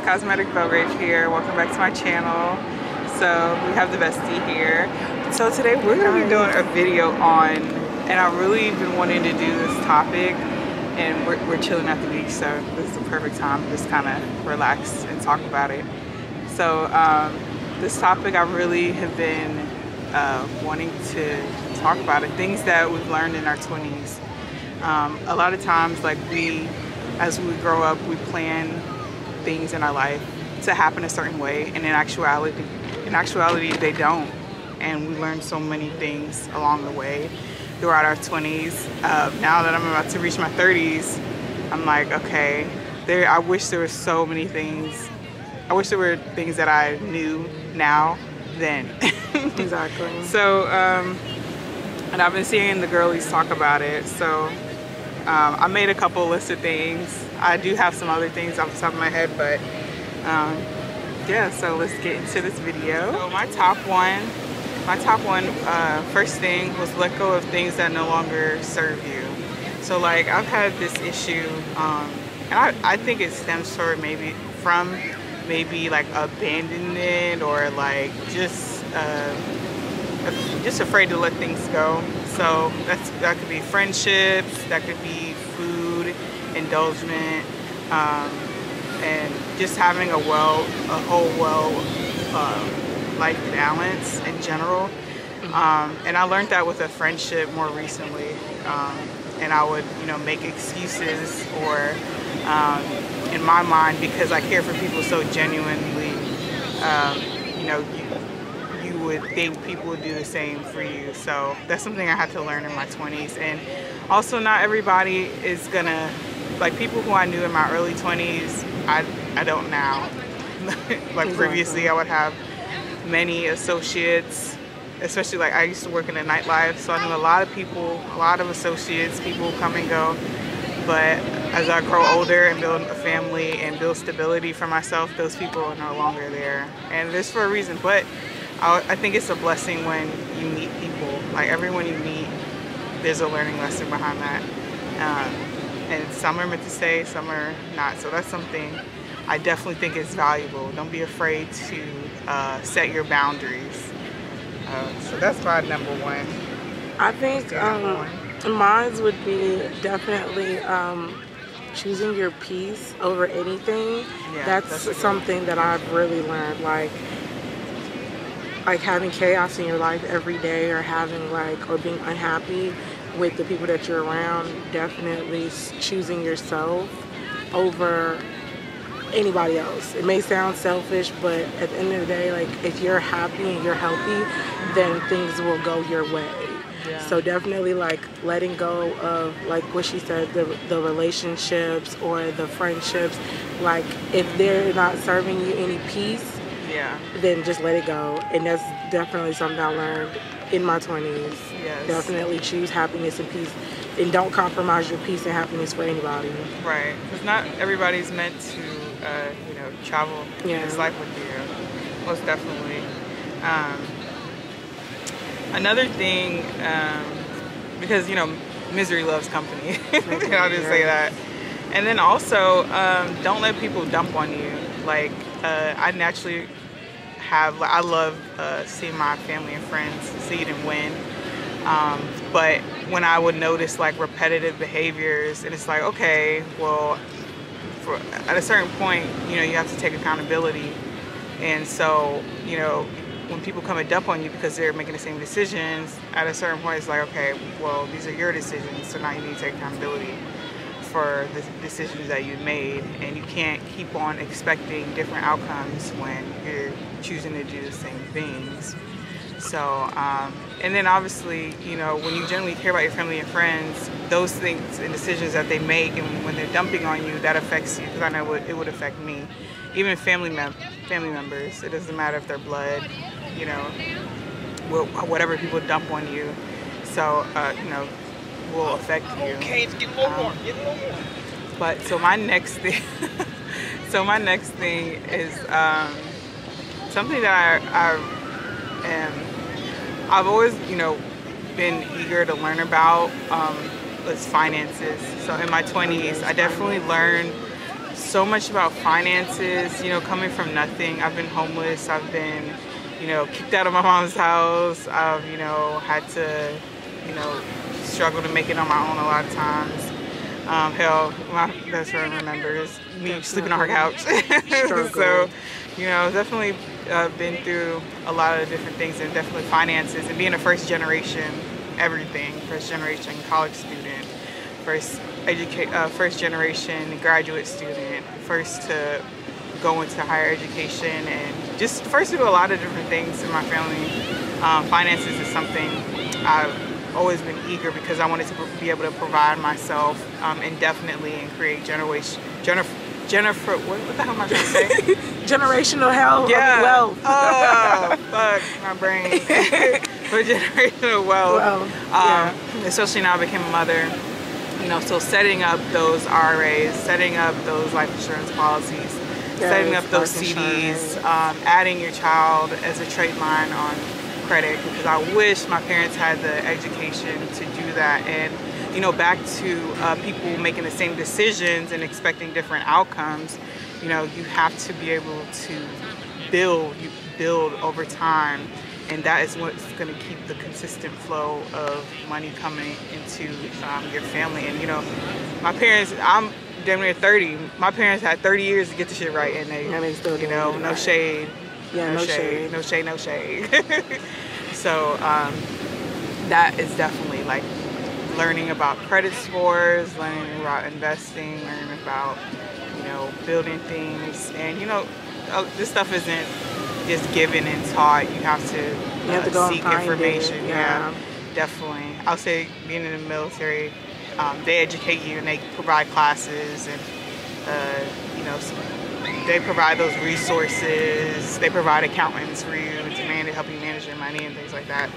Cosmetic Beverage here. Welcome back to my channel. So we have the Bestie here. So today we're going to be doing a video on, and I've really been wanting to do this topic, and we're chilling at the beach, so this is the perfect time to just kind of relax and talk about it. So this topic I really have been wanting to talk about it, things that we've learned in our 20s. A lot of times, like as we grow up, we plan things in our life to happen a certain way, and in actuality they don't. And we learn so many things along the way throughout our 20s. Now that I'm about to reach my 30s, I'm like, okay, I wish there were so many things. I wish there were things that I knew now then. Exactly. So, and I've been seeing the girlies talk about it. So I made a couple lists of things. I do have some other things off the top of my head, but yeah, so let's get into this video. So my top one, first thing was let go of things that no longer serve you. So like I've had this issue, and I think it stems from maybe like abandonment, or like just afraid to let things go. So that could be friendships, that could be food, indulgement, and just having a whole life balance in general. And I learned that with a friendship more recently. And I would, make excuses, or in my mind, because I care for people so genuinely, you would think people would do the same for you. So that's something I had to learn in my 20s. And also, not everybody is gonna, like, people who I knew in my early 20s, I don't now. Like previously, I would have many associates, especially like I used to work in the nightlife, so I knew a lot of people, a lot of associates, people come and go. But as I grow older and build a family and build stability for myself, those people are no longer there. And this for a reason, but I think it's a blessing when you meet people. Like everyone you meet, there's a learning lesson behind that. And some are meant to stay, some are not. So that's something I definitely think is valuable. Don't be afraid to set your boundaries. So that's my number one. I think mine would be definitely choosing your peace over anything. Yeah, that's something that I've really learned. Like having chaos in your life every day, or or being unhappy with the people that you're around. Definitely choosing yourself over anybody else. It may sound selfish, but at the end of the day, like, if you're happy and you're healthy, then things will go your way. Yeah. So definitely like letting go of, like what she said, the relationships or the friendships. Like if they're not serving you any peace, yeah, then just let it go. And that's definitely something I learned in my 20s. Yes. Definitely choose happiness and peace, and don't compromise your peace and happiness for anybody. Right, because not everybody's meant to travel in this life with you. Most definitely. Another thing, because misery loves company. And I'll just say that. And then also, don't let people dump on you. Like I naturally I love seeing my family and friends succeed and win. But when I would notice like repetitive behaviors, and it's like, okay, well, at a certain point, you have to take accountability. And so, when people come and dump on you because they're making the same decisions, at a certain point, it's like, okay, well, these are your decisions, so now you need to take accountability for the decisions that you made. And you can't keep on expecting different outcomes when you're choosing to do the same things. So, and then obviously, when you genuinely care about your family and friends, those things and decisions that they make, and when they're dumping on you, that affects you, because I know it would affect me. Even family members, it doesn't matter if they're blood, whatever people dump on you, so, will affect you. Okay, get a little more, get a little more. But, so my next thing, is something that I've always, been eager to learn about, was finances. So in my 20s, I definitely learned so much about finances, you know, coming from nothing. I've been homeless, I've been, you know, kicked out of my mom's house. I've, you know, had to, you know, struggle to make it on my own a lot of times. Hell, my best friend remembers me sleeping on her couch. So, you know, definitely been through a lot of different things, and definitely finances, and being a first generation everything, first generation college student, first generation graduate student, first to go into higher education, and just first to do a lot of different things in my family. Finances is something I've always been eager, because I wanted to be able to provide myself indefinitely and create Jennifer, what the hell am I trying to say? Generational health, yeah. wealth. Oh, fuck, my brain. For generational wealth. Especially now I became a mother. You know, so setting up those RAs, setting up those life insurance policies, setting up those CDs, adding your child as a trade line on credit, because I wish my parents had the education to do that. And you know, back to people making the same decisions and expecting different outcomes, you know, you have to be able to build over time, and that is what's going to keep the consistent flow of money coming into your family. And you know, my parents, I'm damn near 30. My parents had 30 years to get the shit right, and they still, you know, no shade. Yeah, no shade. No shade, no shade. So that is definitely like learning about credit scores, learning about investing, learning about, you know, building things. And you know, this stuff isn't just given and taught. You have to go seek and information. Yeah, definitely. I'll say being in the military, they educate you and they provide classes, and you know, they provide those resources. They provide accountants for you to help you manage your money and things like that.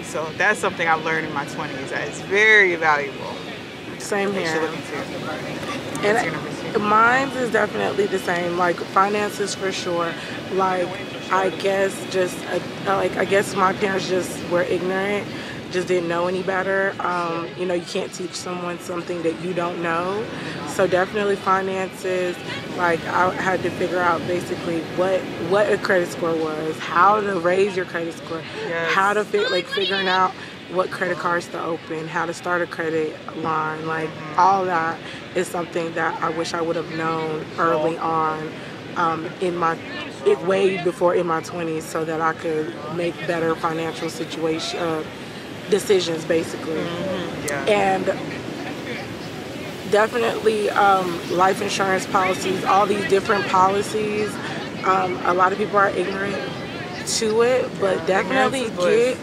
So that's something I've learned in my 20s that is very valuable. Same here. Look into. And mine is definitely the same. Like finances for sure. Like I guess I guess my parents just were ignorant, just didn't know any better. You know, you can't teach someone something that you don't know. So definitely finances. Like I had to figure out basically what a credit score was, how to raise your credit score, how to figuring out what credit cards to open, how to start a credit line. Like all that is something that I wish I would have known early on, way before in my 20s, so that I could make better financial decisions basically. And definitely life insurance policies, all these different policies. A lot of people are ignorant to it, but definitely get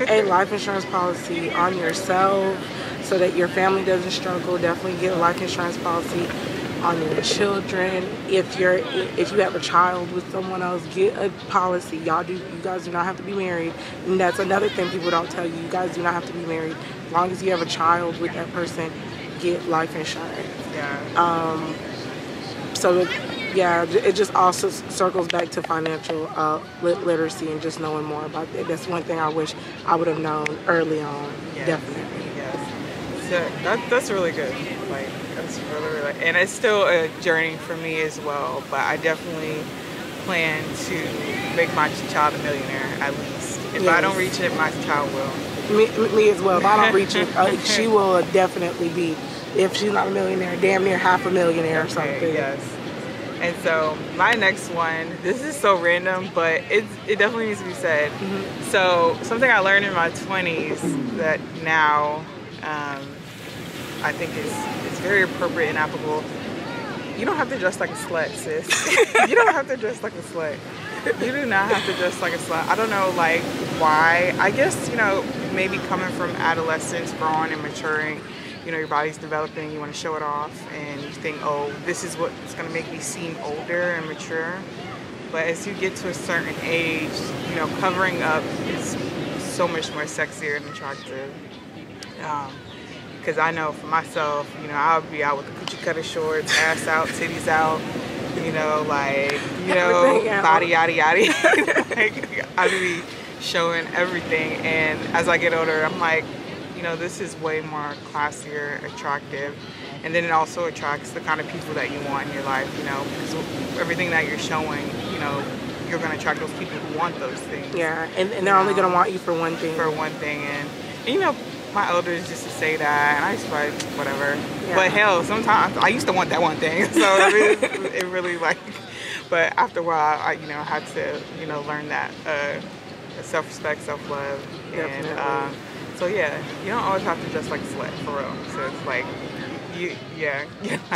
a life insurance policy on yourself so that your family doesn't struggle. Definitely get a life insurance policy on your children. If you have a child with someone else, get a policy. You guys do not have to be married, and that's another thing people don't tell you. You guys do not have to be married. As long as you have a child with that person, get life insurance. So yeah, it just also circles back to financial literacy and just knowing more about that. That's one thing I wish I would have known early on. Definitely. So that's really good. Like that's really, and it's still a journey for me as well. But I definitely plan to make my child a millionaire at least. If I don't reach it, my child will. Me as well. If I don't reach it, she will definitely be. If she's not a millionaire, damn near half a millionaire or something. And so my next one, this is so random, but it definitely needs to be said. So something I learned in my 20s that now I think is very appropriate and applicable. You don't have to dress like a slut, sis. You don't have to dress like a slut. You do not have to dress like a slut. I don't know, like, why. I guess, you know, maybe coming from adolescence, growing and maturing, you know, your body's developing, you want to show it off, and you think, oh, this is what's going to make me seem older and mature. But as you get to a certain age, you know, covering up is so much more sexier and attractive. Because I know for myself, you know, I'll be out with the coochie cutter shorts, ass out, titties out, you know, like, you know, body yada yada. Like, I'll be showing everything. And as I get older, I'm like, you this is way more classier, attractive, and then it also attracts the kind of people that you want in your life, because everything that you're showing, you're going to attract those people who want those things. Yeah, and they're only going to want you for one thing. And my elders used to say that, and I used to be like, whatever. Yeah. But hell, sometimes I used to want that one thing. So it really like, but after a while, I had to, learn that self-respect, self-love. Definitely. And so yeah, you don't always have to dress like a slut, for real. So it's like,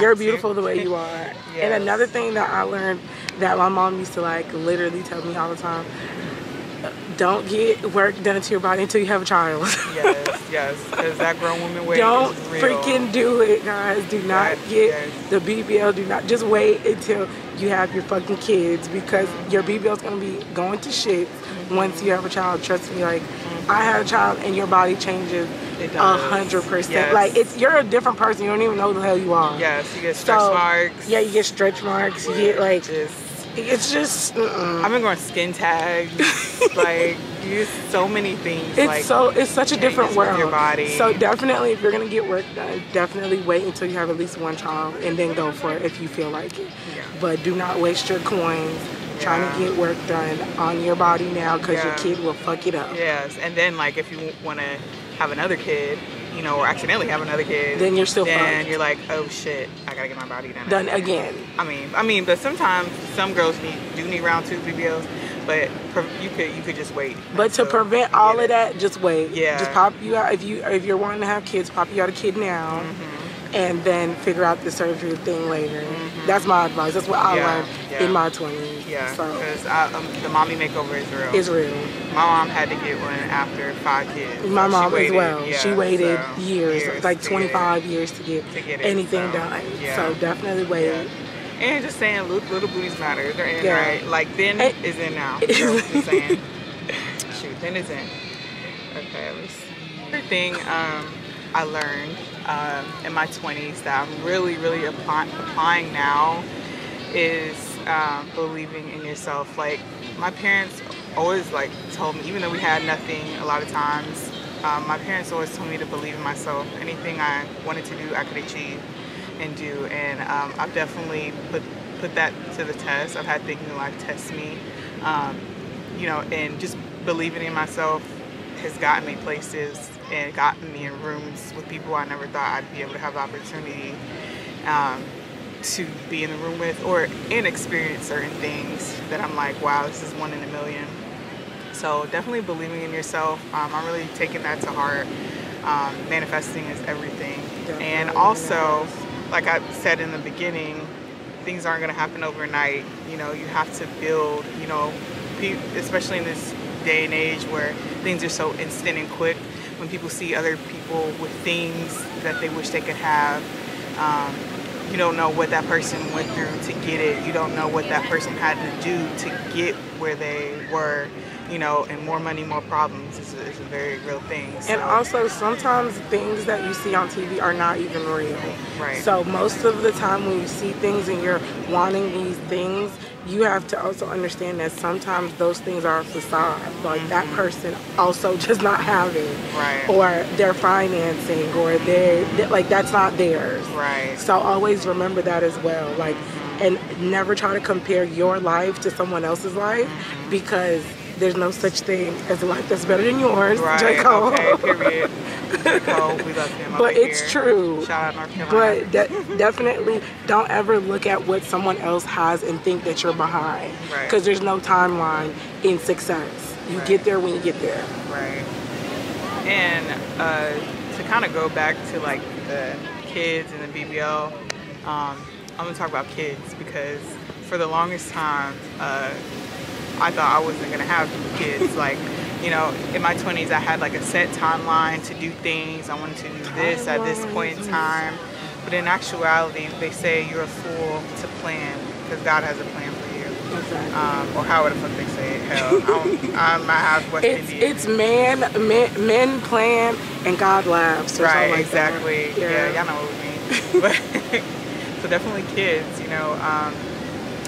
you're beautiful the way you are. Yes. And another thing that I learned that my mom used to like literally tell me all the time, don't get work done to your body until you have a child. yes, because that grown woman weight don't is real. Freaking do it, guys. Do not get the BBL. Do not just wait until you have your fucking kids, because your BBL is gonna be going to shit once you have a child. Trust me, like I had a child and your body changes 100%. Yes. Like you're a different person. You don't even know who the hell you are. Yes, you get stretch marks. Yeah, you get stretch marks. You get like. It's just. I've been going skin tags, like so many things. It's such a different world. With your body. So definitely, if you're gonna get work done, definitely wait until you have at least one child and then go for it if you feel like it. Yeah. But do not waste your coins trying to get work done on your body now, because your kid will fuck it up. Yes, and then like if you want to have another kid, or accidentally have another kid, then you're still fucked. Then you're like, oh shit, I gotta get my body done again. I mean, but sometimes some girls do need round 2 BBLs, but you could just wait. But to prevent all of that, just wait. Yeah. Just pop you out if you're wanting to have kids, pop you out a kid now. And then figure out the surgery thing later. That's my advice. That's what I learned in my 20s. Yeah, because the mommy makeover is real. It's real. My mom had to get one after 5 kids. My mom as well. Yeah, she waited years, like 25 years to get anything done. Yeah. So definitely wait. Yeah. And just saying, little booties matter. They're in, right? Like, then is in now. So just saying. Shoot, then is in. Okay, let's see. Another thing I learned in my 20s that I'm really applying now is believing in yourself. Like, my parents always like told me, even though we had nothing a lot of times, my parents always told me to believe in myself. Anything I wanted to do, I could achieve and do. And I've definitely put that to the test. I've had things in life test me, and just believing in myself has gotten me places and gotten me in rooms with people I never thought I'd be able to have the opportunity to be in the room with, and experience certain things that I'm like, wow, this is 1 in a million. So definitely believing in yourself. I'm really taking that to heart. Manifesting is everything. Definitely. And also, like I said in the beginning, things aren't going to happen overnight. You have to build, especially in this day and age where things are so instant and quick. When people see other people with things that they wish they could have, you don't know what that person went through to get it. You don't know what that person had to do to get where they were. And more money, more problems is a very real thing. So. And also, sometimes things that you see on TV are not even real. Right. So most of the time when you see things and you're wanting these things, you have to also understand that sometimes those things are a facade. Like that person also does not have it. Right. Or they're financing, or they're like, that's not theirs. Right. So always remember that as well. Like, and never try to compare your life to someone else's life, because there's no such thing as a life that's better than yours. Right. J. Cole. Okay, period. J. Cole, we love him. But it's true. Shout out North Carolina. But definitely don't ever look at what someone else has and think that you're behind. Right. Because there's no timeline in success. You get there when you get there. Right. And to kind of go back to like the kids and the BBL, I'm gonna talk about kids, because for the longest time, I thought I wasn't gonna have kids. Like, in my 20s, I had like a set timeline to do things. I wanted to do this at this point in time. But in actuality, they say you're a fool to plan, because God has a plan for you. Exactly. Or however the fuck they say it. Hell, I'm my half West Indian. It's men plan and God laughs. Or right, like exactly. That. Yeah, y'all know what we mean. But so definitely kids.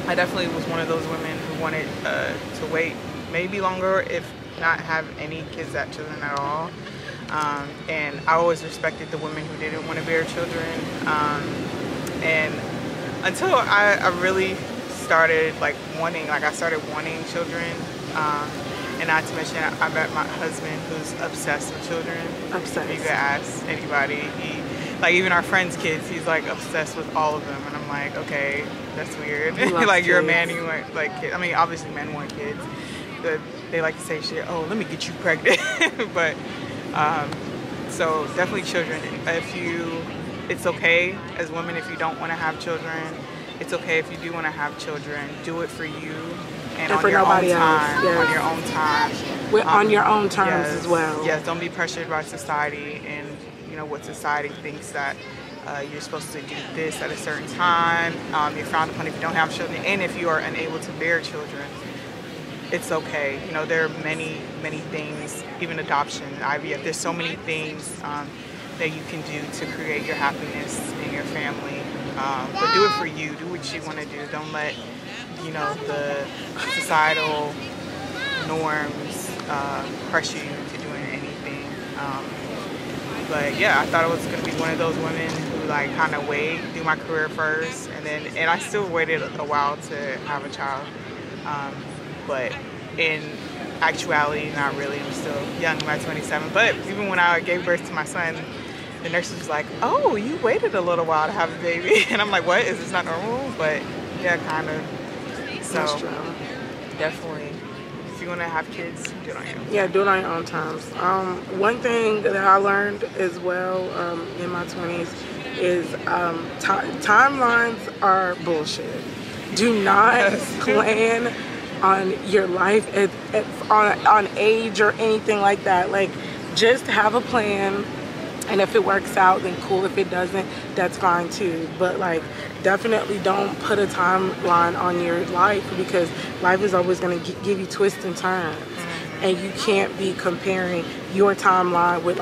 I definitely was one of those women who wanted to wait maybe longer, if not have any children at all. And I always respected the women who didn't want to bear children. And until I really started I started wanting children. And not to mention, I met my husband who's obsessed with children. Obsessed. You could ask anybody. Even our friends' kids, he's like obsessed with all of them. And I'm like, okay, that's weird. Like, you're a man, you want like kids. I mean, obviously men want kids. But they like to say shit, oh, let me get you pregnant. But, so definitely children. It's okay as women if you don't want to have children. It's okay if you do want to have children. Do it for you. And on for your nobody own time, else. Yes. on your own time. On your own terms yes, as well. Yes, don't be pressured by society and what society thinks that you're supposed to do this at a certain time. You're frowned upon if you don't have children, and if you are unable to bear children, it's okay. There are many, many things, even adoption, IVF. There's so many things that you can do to create your happiness in your family. But do it for you. Do what you want to do. Don't let the societal norms pressure you into doing anything. But yeah, I thought I was gonna be one of those women who kind of do my career first, and I still waited a while to have a child. But in actuality, not really. I'm still young, I'm at 27. But even when I gave birth to my son, the nurse was like, "Oh, you waited a little while to have a baby," and I'm like, "What? Is this not normal?" But yeah, kind of. So definitely, if you want to have kids, do it on your own. Yeah, do it on your own terms. One thing that I learned as well in my 20s is timelines are bullshit. Do not plan on your life on age or anything like that. Like, just have a plan, and if it works out, then cool. If it doesn't, that's fine too. But definitely don't put a timeline on your life, because life is always going to give you twists and turns. And you can't be comparing your timeline with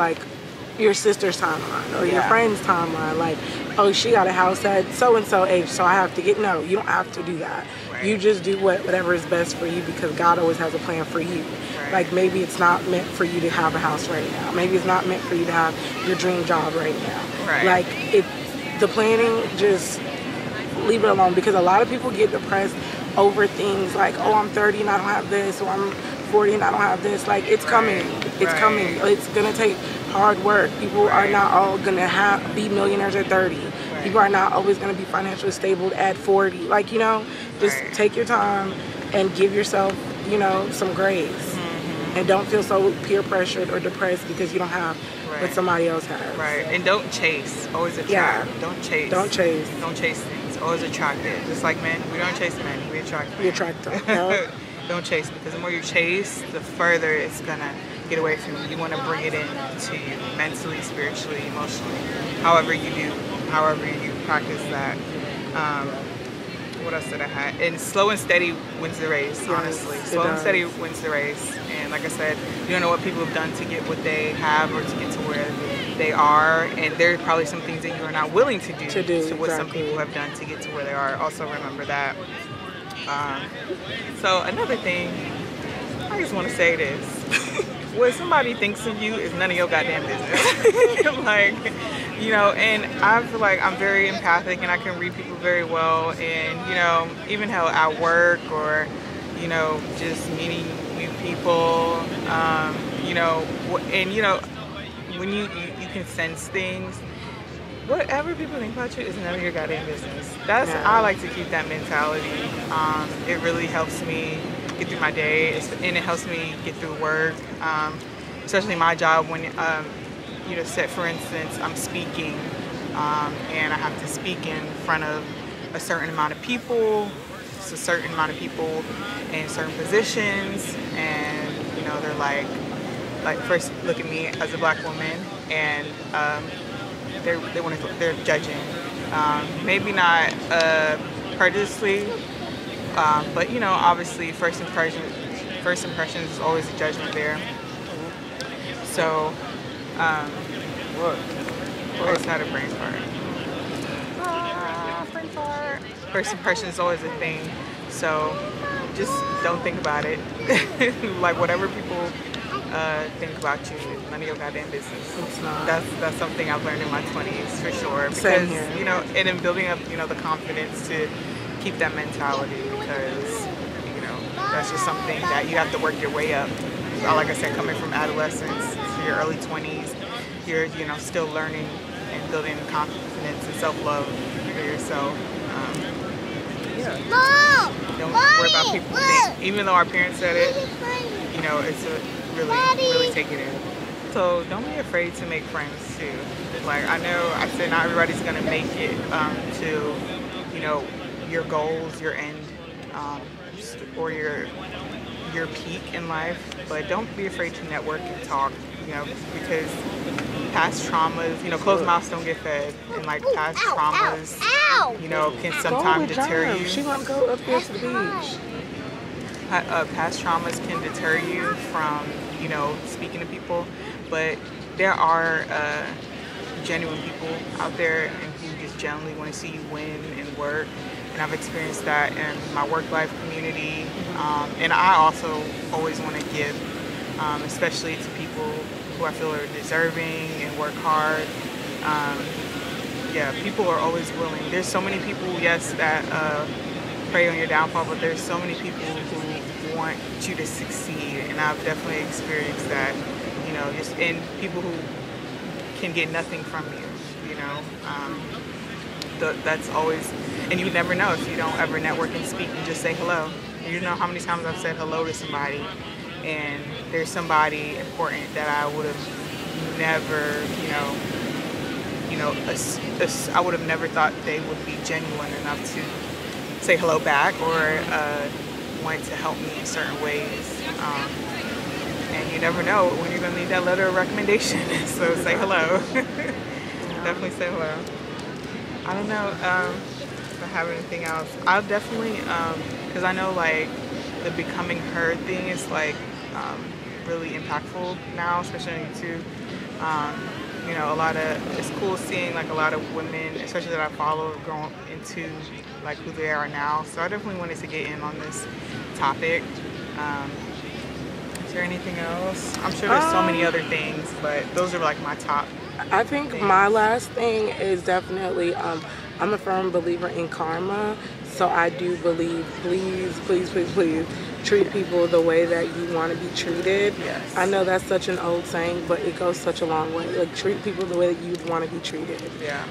your sister's timeline or your friend's timeline. Like, oh, she got a house at so-and-so age, so I have to get... No, you don't have to do that. Right. You just do whatever is best for you, because God always has a plan for you. Right. Maybe it's not meant for you to have a house right now. Maybe it's not meant for you to have your dream job right now. Right. The planning, just leave it alone, because a lot of people get depressed over things like, oh, I'm 30 and I don't have this, or I'm 40 and I don't have this. It's coming. It's coming. It's gonna take hard work. People are not all gonna be millionaires at 30. People are not always gonna be financially stable at 40. Just take your time and give yourself, some grace. And don't feel so peer pressured or depressed because you don't have what somebody else has. Right. And don't chase. Always attract. Yeah. Don't chase. Don't chase. Don't chase things. Always attract it. Just like men, we don't chase men. We attract men. We attract them. Yeah. Don't chase, because the more you chase, the further it's gonna get away from you. You want to bring it in to you, mentally, spiritually, emotionally, however you practice that. What else did I have? And slow and steady wins the race, honestly. Slow and steady wins the race. And like I said, you don't know what people have done to get what they have or to get to where they are. And there are probably some things that you are not willing to do to what some people have done to get to where they are. Also remember that. So another thing, I just want to say this. What somebody thinks of you is none of your goddamn business. And I feel like I'm very empathic and I can read people very well. And, even how at work or, just meeting new people, when you can sense things. Whatever people think about you is none of your goddamn business. I like to keep that mentality. It really helps me get through my day, and it helps me get through work, especially my job when, say for instance, I'm speaking, and I have to speak in front of a certain amount of people, in certain positions, and they're like first look at me as a black woman, and they're judging, maybe not prejudiciously, but obviously first impressions is always a judgment there. So I just had a brain fart. First impression is always a thing, so just don't think about it. Whatever people think about you. None of your goddamn business. It's not. That's something I've learned in my 20s for sure. Because Same here. you know, and in building up, you know, the confidence to keep that mentality, because you know that's just something that you have to work your way up. Like I said, coming from adolescence to your early 20s, you're, you know, still learning and building confidence and self-love for yourself. Yeah. Don't worry about people think. Even though our parents said it, you know, it's a really take it in. So don't be afraid to make friends too. Like, I know I said not everybody's gonna make it to, you know, your goals, your end, or your peak in life, but don't be afraid to network and talk, you know, because past traumas, you know, closed mouths don't get fed, and like past traumas, you know, can sometimes deter you. She want to go up there to the beach. Past traumas can deter you from, you know, speaking to people, but there are genuine people out there and who just genuinely want to see you win and work. And I've experienced that in my work life community, and I also always want to give, especially to people who I feel are deserving and work hard. Yeah, people are always willing. There's so many people, yes, that prey on your downfall, but there's so many people who want you to succeed, and I've definitely experienced that, you know, just in people who can get nothing from you, you know. That's always, and you never know if you don't ever network and speak and just say hello. You know how many times I've said hello to somebody, and there's somebody important that I would have never, I would have never thought they would be genuine enough to say hello back or want to help me in certain ways. And you never know when you're gonna need that letter of recommendation. So say hello. Definitely say hello. I don't know if I have anything else. I'll definitely, because I know like the becoming her thing is like really impactful now, especially on YouTube. You know, it's cool seeing like a lot of women, especially that I follow, growing into like who they are now. So I definitely wanted to get in on this topic. Is there anything else? I'm sure there's so many other things, but those are like my top. I think my last thing is definitely, I'm a firm believer in karma. So I do believe, please treat people the way that you want to be treated. Yes. I know that's such an old saying, but it goes such a long way. Like, treat people the way that you'd want to be treated. Yeah.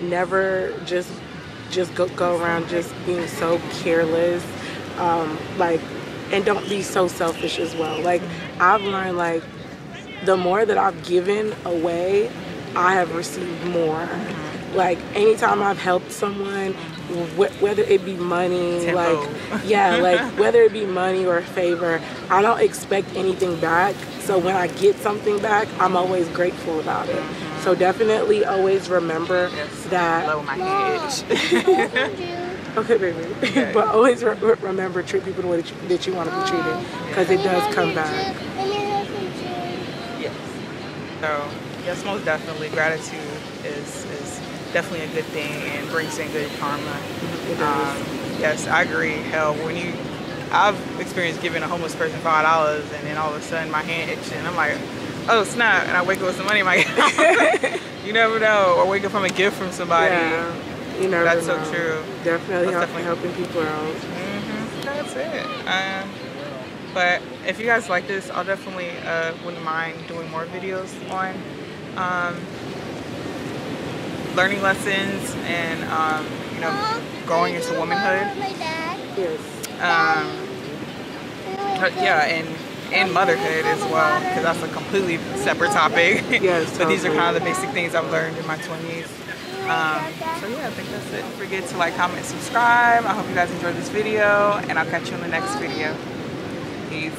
Never just go around just being so careless. And don't be so selfish as well. Like, I've learned, like, the more that I've given away, I have received more. Like, anytime I've helped someone, whether it be money, like, yeah, like, whether it be money or a favor, I don't expect anything back. So when I get something back, I'm always grateful about it. So definitely always remember that. Lower my head. Okay, baby. Okay. But always remember, treat people the way that you want to be treated, because it does come back. Yes. So, yes, most definitely, gratitude is definitely a good thing and brings in good karma. Yes, I agree. Hell, I've experienced giving a homeless person $5 and then all of a sudden my hand itches and I'm like, oh snap, and I wake up with some money in my account. You never know. Or wake up from a gift from somebody. Yeah. You never That's know. so true. Definitely helping people out. That's it. But if you guys like this, I'll definitely wouldn't mind doing more videos on learning lessons and growing into womanhood. Yes. Yeah, and motherhood as well, because that's a completely separate topic. Yes. But these are kind of the basic things I've learned in my 20s. So yeah, I think that's it. Don't forget to like, comment, subscribe. I hope you guys enjoyed this video, and I'll catch you in the next video. Peace.